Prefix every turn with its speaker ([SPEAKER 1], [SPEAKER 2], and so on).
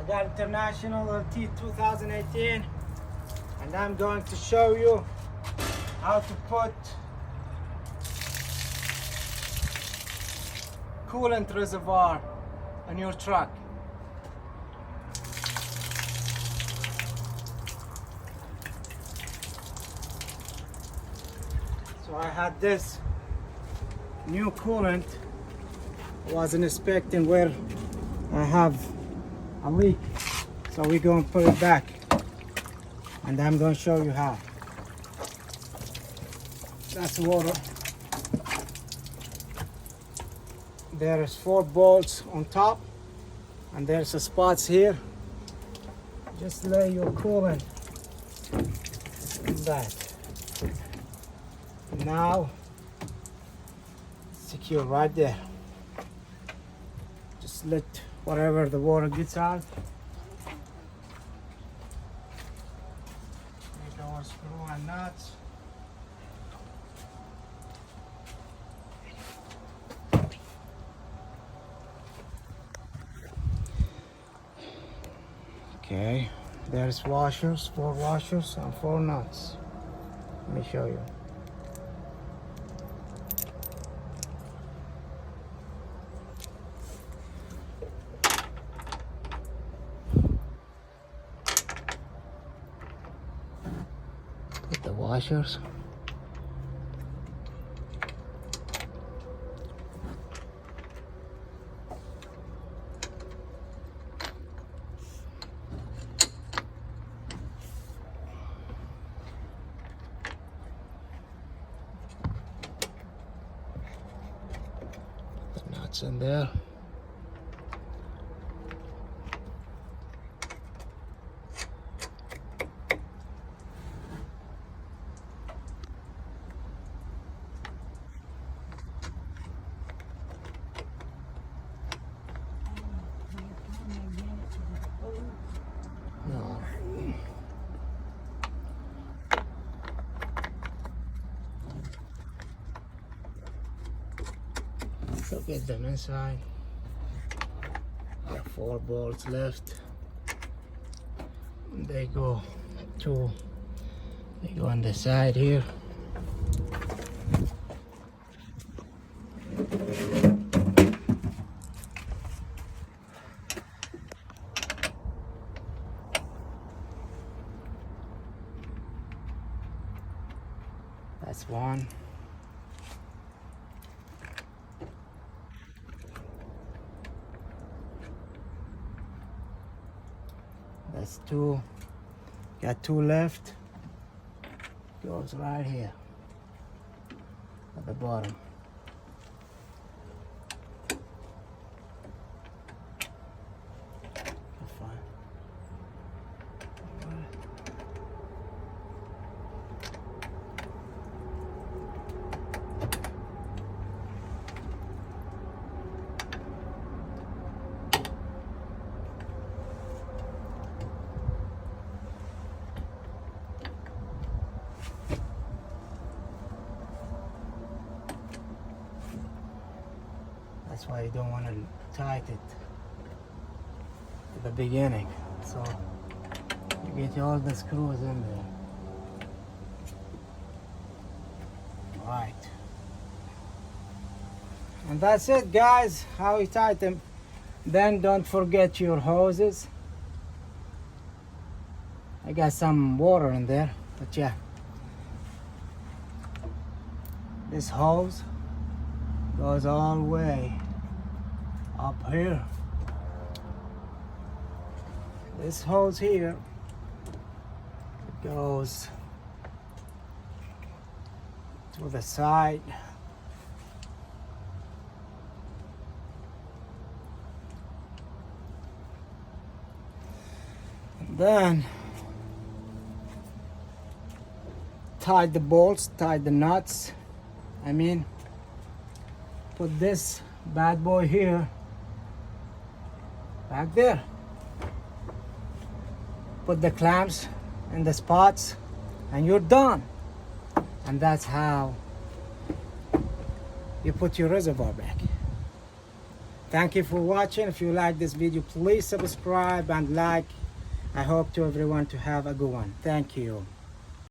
[SPEAKER 1] got International LT 2018, and I'm going to show you how to put coolant reservoir on your truck. So I had this new coolant. I was inspecting where I have a leak, so we're going to put it back, and I'm going to show you how. That's water. There's 4 bolts on top, and there's a spots here. Just lay your coolant in that. Now secure right there. Just let whatever the water gets out. Make our screw and nuts. Okay, there's washers, 4 washers and 4 nuts. Let me show you. Put the washers. The nuts in there. No. So get them inside. There are 4 bolts left. They go on the side here. That's 1. That's 2. Got 2 left. Goes right here at the bottom. Fine. That's why you don't want to tighten it at the beginning. So you get all the screws in there. Right. And that's it, guys, how you tighten. Then don't forget your hoses. I got some water in there, but yeah. This hose goes all the way up here. This hose here goes to the side. And then tie the bolts, tie the nuts. Put this bad boy here, back there. Put the clamps in the spots, and you're done. And that's how you put your reservoir back. Thank you for watching. If you like this video, please subscribe and like. I hope to everyone to have a good one. Thank you.